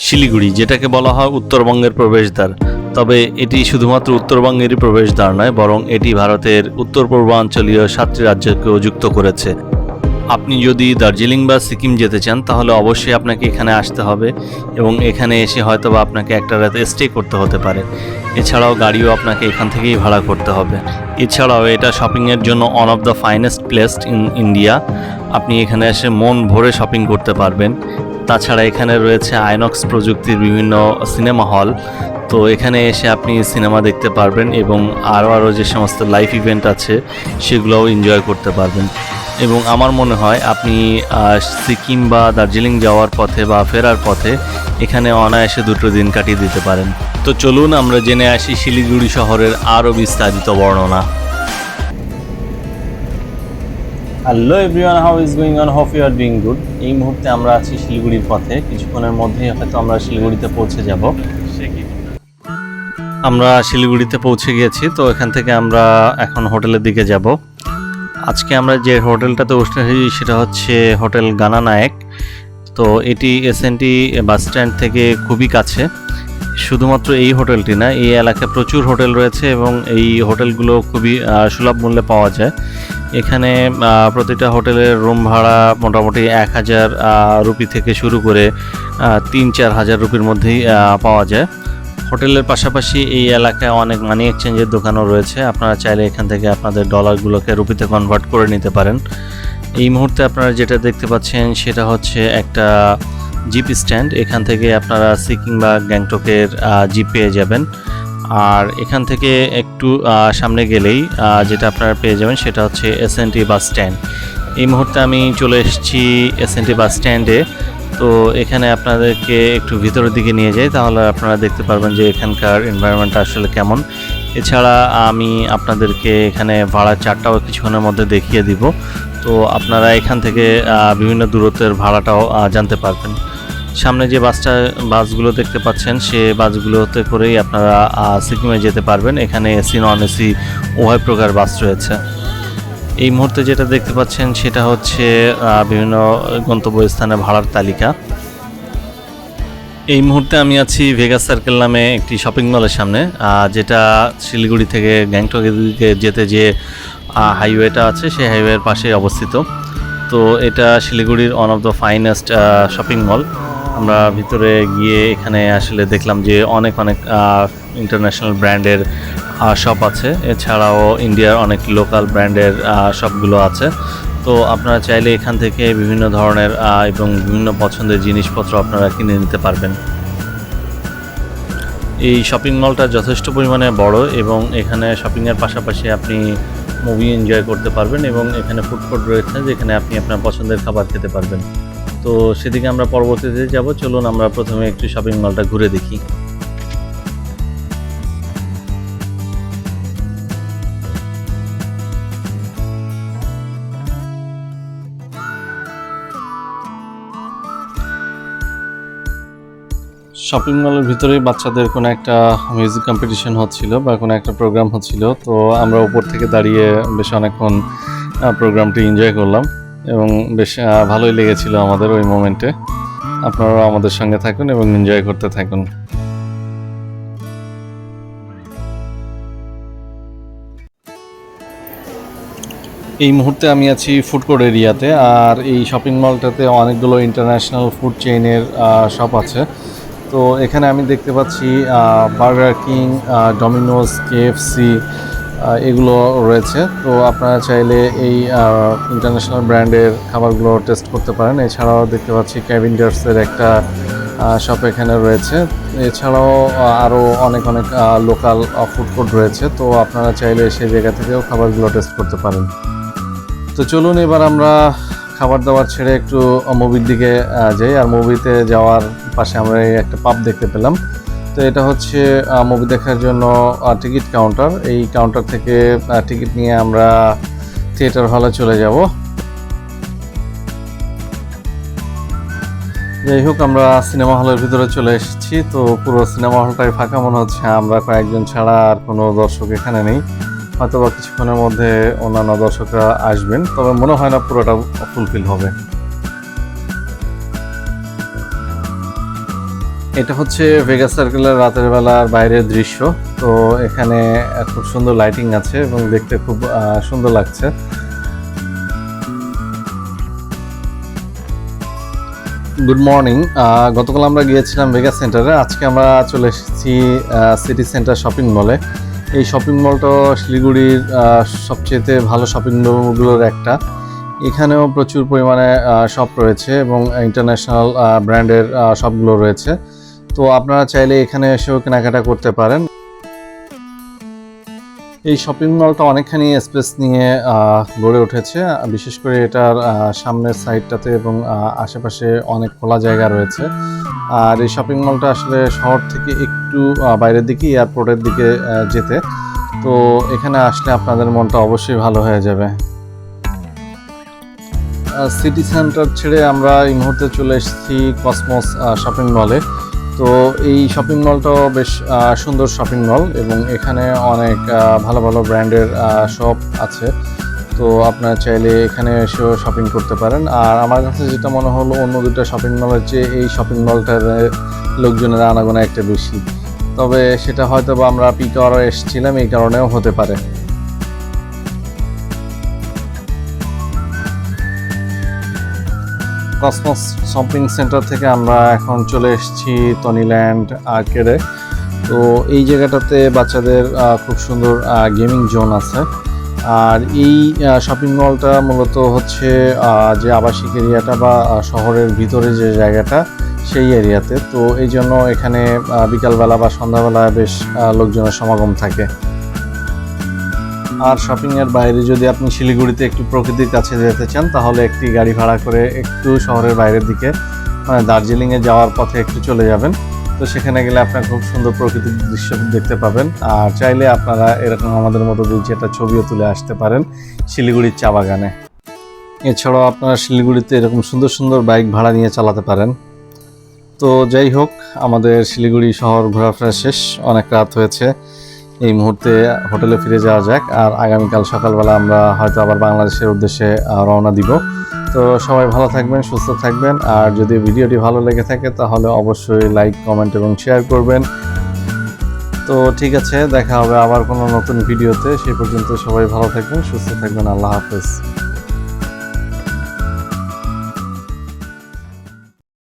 শিলিগুড়ি, যেটাকে বলা হয় উত্তরবঙ্গের প্রবেশদ্বার। তবে এটি শুধুমাত্র উত্তরবঙ্গেরই প্রবেশদ্বার নয়, বরং এটি ভারতের উত্তর পূর্বাঞ্চলীয় 7টি রাজ্যকেও যুক্ত করেছে। আপনি যদি দার্জিলিং বা সিকিম যেতে চান তাহলে অবশ্যই আপনাকে এখানে আসতে হবে এবং এখানে এসে হয়তোবা আপনাকে একটা রাতে স্টে করতে হতে পারে। এছাড়াও গাড়িও আপনাকে এখান থেকেই ভাড়া করতে হবে। এছাড়াও এটা শপিংয়ের জন্য one of the finest place in India. আপনি এখানে এসে মন ভরে শপিং করতে পারবেন। তাছাড়া এখানে রয়েছে আইনক্স প্রযুক্তির বিভিন্ন সিনেমা হল। তো এখানে এসে আপনি সিনেমা দেখতে পারবেন এবং আরও যে সমস্ত লাইভ ইভেন্ট আছে সেগুলোও এনজয় করতে পারবেন। এবং আমার মনে হয় আপনি সিকিম বা দার্জিলিং যাওয়ার পথে বা ফেরার পথে এখানে অনায়াসে 2 দিন কাটিয়ে দিতে পারেন। তো চলুন আমরা জেনে আসি শিলিগুড়ি শহরের আরও বিস্তারিত বর্ণনা। Hello everyone, how is going on, hope you are doing good. এই মুহূর্তে আমরা আছি শিলিগুড়ির পথে। কিছুক্ষণের মধ্যেই হয়তো আমরা শিলিগুড়িতে পৌঁছে যাব। আমরা শিলিগুড়িতে পৌঁছে গিয়েছি। তো এখান থেকে আমরা এখন হোটেলের দিকে যাব। আজকে আমরা যে হোটেলটাতে বসেছি সেটা হচ্ছে হোটেল গানা নায়ক। তো এটি এসএনটি বাস স্ট্যান্ড থেকে খুবই কাছে। শুধুমাত্র এই হোটেলটি না, এই এলাকায় প্রচুর হোটেল রয়েছে এবং এই হোটেলগুলো খুবই সুলভ মূল্যে পাওয়া যায়। এখানে প্রতিটা হোটেলের রুম ভাড়া মোটামুটি 1000 রুপি থেকে শুরু করে 3-4 হাজার রুপির মধ্যেই পাওয়া যায়। হোটেলের পাশাপাশি এই এলাকায় অনেক মানি এক্সচেঞ্জের দোকানও রয়েছে। আপনারা চাইলে এখান থেকে আপনাদের ডলারগুলোকে রুপিতে কনভার্ট করে নিতে পারেন। এই মুহূর্তে আপনারা যেটা দেখতে পাচ্ছেন সেটা হচ্ছে একটা জিপ স্ট্যান্ড। এখান থেকে আপনারা সিকিম বা গ্যাংটকের জিপ পেয়ে যাবেন। আর এখান থেকে একটু সামনে গেলেই যেটা আপনারা পেয়ে যাবেন সেটা হচ্ছে এসএনটি বাস স্ট্যান্ড। এই মুহূর্তে আমি চলে এসেছি এসএনটি বাস স্ট্যান্ডে। তো এখানে আপনাদেরকে একটু ভিতরের দিকে নিয়ে যাই, তাহলে আপনারা দেখতে পারবেন যে এখানকার এনভায়রনমেন্টটা আসলে কেমন। এছাড়া আমি আপনাদেরকে এখানে ভাড়ার চার্টটাও কিছুক্ষণের মধ্যে দেখিয়ে দিব। তো আপনারা এখান থেকে বিভিন্ন দূরত্বের ভাড়াটাও জানতে পারবেন। সামনে যে বাসগুলো দেখতে পাচ্ছেন সে বাসগুলোতে করেই আপনারা সিকিমে যেতে পারবেন। এখানে এসি নন এসি উভয় প্রকার বাস রয়েছে। এই মুহূর্তে যেটা দেখতে পাচ্ছেন সেটা হচ্ছে বিভিন্ন গন্তব্যস্থানে ভাড়ার তালিকা। এই মুহূর্তে আমি আছি ভেগাস সার্কেল নামে একটি শপিং মলের সামনে, যেটা শিলিগুড়ি থেকে গ্যাংটকের দিকে যেতে যে হাইওয়েটা আছে সেই হাইওয়ের পাশে অবস্থিত। তো এটা শিলিগুড়ির one of the finest shopping mall. আমরা ভিতরে গিয়ে এখানে আসলে দেখলাম যে অনেক ইন্টারন্যাশনাল ব্র্যান্ডের শপ আছে। এছাড়াও ইন্ডিয়ার অনেক লোকাল ব্র্যান্ডের শপগুলো আছে। তো আপনারা চাইলে এখান থেকে বিভিন্ন ধরনের এবং বিভিন্ন পছন্দের জিনিসপত্র আপনারা কিনে নিতে পারবেন। এই শপিং মলটা যথেষ্ট পরিমাণে বড় এবং এখানে শপিংয়ের পাশাপাশি আপনি মুভি এনজয় করতে পারবেন এবং এখানে ফুড কোর্ট রয়েছে যেখানে আপনি আপনার পছন্দের খাবার খেতে পারবেন। তো সেদিকে আমরা পরবর্তীতে যাব। চলুন আমরা প্রথমে একটু শপিং মলটা ঘুরে দেখি। শপিং মলের ভিতরেই বাচ্চাদের কোনো একটা মিউজিক কম্পিটিশন হচ্ছিল বা কোনো একটা প্রোগ্রাম হচ্ছিল। তো আমরা উপর থেকে দাঁড়িয়ে বেশ অনেকক্ষণ প্রোগ্রামটি এনজয় করলাম এবং বেশ ভালোই লেগেছিল আমাদের ওই মোমেন্টে। আপনারাও আমাদের সঙ্গে থাকুন এবং এনজয় করতে থাকুন। এই মুহূর্তে আমি আছি ফুড কোর্ট এরিয়াতে। আর এই শপিং মলটাতে অনেকগুলো ইন্টারন্যাশনাল ফুড চেইনের শপ আছে। তো এখানে আমি দেখতে পাচ্ছি বার্গার কিং, ডমিনোস, কেএফসি এগুলো রয়েছে। তো আপনারা চাইলে এই ইন্টারন্যাশনাল ব্র্যান্ডের খাবারগুলো টেস্ট করতে পারেন। এছাড়াও দেখতে পাচ্ছি ক্যাভেন্ডার্সের একটা শপ এখানে রয়েছে। এছাড়াও আরও অনেক লোকাল ফুড কোর্ট রয়েছে। তো আপনারা চাইলে সেই জায়গা থেকেও খাবারগুলো টেস্ট করতে পারেন। তো চলুন এবার আমরা খাবার দাবার ছেড়ে একটু মুভির দিকে যাই। আর মুভিতে যাওয়ার পাশে আমরা একটা পাব দেখতে পেলাম। তো এটা হচ্ছে মুভি দেখার জন্য টিকিট কাউন্টার। এই কাউন্টার থেকে টিকিট নিয়ে আমরা থিয়েটার হলে চলে যাব। যাই হোক, আমরা সিনেমা হলের ভিতরে চলে এসেছি। তো পুরো সিনেমা হলটাই ফাঁকা মনে হচ্ছে, আমরা কয়েকজন ছাড়া আর কোনো দর্শক এখানে নেই। হয়তো বা কিছুক্ষণের মধ্যে অন্যান্য দর্শকরা আসবেন, তবে মনে হয় না পুরোটা ফুলফিল হবে। এটা হচ্ছে ভেগাস সার্কেলের রাতের বেলার বাইরের দৃশ্য। তো এখানে খুব সুন্দর লাইটিং আছে এবং দেখতে খুব সুন্দর লাগছে। Good morning. গতকাল আমরা গিয়েছিলাম ভেগাস সেন্টারে, আজকে আমরা চলে এসেছি সিটি সেন্টার শপিং মলে। এই শপিং মলটা শিলিগুড়ির সবচেয়ে ভালো শপিং মলগুলোর একটা। এখানেও প্রচুর পরিমাণে শপ রয়েছে এবং ইন্টারন্যাশনাল ব্র্যান্ডের শপগুলো রয়েছে। তো আপনারা চাইলে এখানে এসেও কেনাকাটা করতে পারেন। এই শপিং মলটা অনেকখানি স্পেস নিয়ে গড়ে উঠেছে, বিশেষ করে এটার সামনের সাইডটাতে এবং আশেপাশে অনেক খোলা জায়গা রয়েছে। আর এই শপিং মলটা আসলে শহর থেকে একটু বাইরের দিকে, এয়ারপোর্টের দিকে যেতে। তো এখানে আসলে আপনাদের মনটা অবশ্যই ভালো হয়ে যাবে। সিটি সেন্টার ছেড়ে আমরা এই মুহূর্তে চলে এসেছি কসমস শপিং মলে। তো এই শপিং মলটাও বেশ সুন্দর শপিং মল এবং এখানে অনেক ভালো ভালো ব্র্যান্ডের শপ আছে। তো আপনারা চাইলে এখানে এসেও শপিং করতে পারেন। আর আমার কাছে যেটা মনে হলো, অন্য দুটো শপিং মলের চেয়ে এই শপিং মলটার লোকজনের আনাগোনা একটা বেশি। তবে সেটা হয়তো বা আমরা পিক আওয়ারে এসেছিলাম, এই কারণেও হতে পারে। কসমস শপিং সেন্টার থেকে আমরা এখন চলে এসেছি টনিল্যান্ড আর্কেডে। তো এই জায়গাটাতে বাচ্চাদের খুব সুন্দর গেমিং জোন আছে। আর এই শপিং মলটা মূলত হচ্ছে যে আবাসিক এরিয়াটা বা শহরের ভিতরে যে জায়গাটা, সেই এরিয়াতে। তো এই জন্য এখানে বিকালবেলা বা সন্ধ্যাবেলা বেশ লোকজনের সমাগম থাকে। আর শপিংয়ের বাইরে যদি আপনি শিলিগুড়িতে একটু প্রকৃতির কাছে যেতে চান, তাহলে একটি গাড়ি ভাড়া করে একটু শহরের বাইরের দিকে, মানে দার্জিলিংয়ে যাওয়ার পথে একটু চলে যাবেন। তো সেখানে গেলে আপনার খুব সুন্দর প্রকৃতির দৃশ্য দেখতে পাবেন। আর চাইলে আপনারা এরকম আমাদের মতো দুই একটা ছবিও তুলে আসতে পারেন শিলিগুড়ির চা বাগানে। এছাড়াও আপনারা শিলিগুড়িতে এরকম সুন্দর সুন্দর বাইক ভাড়া নিয়ে চালাতে পারেন। তো যাই হোক, আমাদের শিলিগুড়ি শহর ঘোরাফেরা শেষ, অনেক রাত হয়েছে। এই মুহূর্তে হোটেলে ফিরে যাওয়া যাক। আর আগামীকাল সকালবেলা আমরা হয়তো আবার বাংলাদেশের উদ্দেশ্যে রওনা দিব। তো সবাই ভালো থাকবেন, সুস্থ থাকবেন। আর যদি ভিডিওটি ভালো লেগে থাকে তাহলে অবশ্যই লাইক, কমেন্ট এবং শেয়ার করবেন। তো ঠিক আছে, দেখা হবে আবার কোনো নতুন ভিডিওতে। সেই পর্যন্ত সবাই ভালো থাকবেন, সুস্থ থাকবেন। আল্লাহ হাফেজ।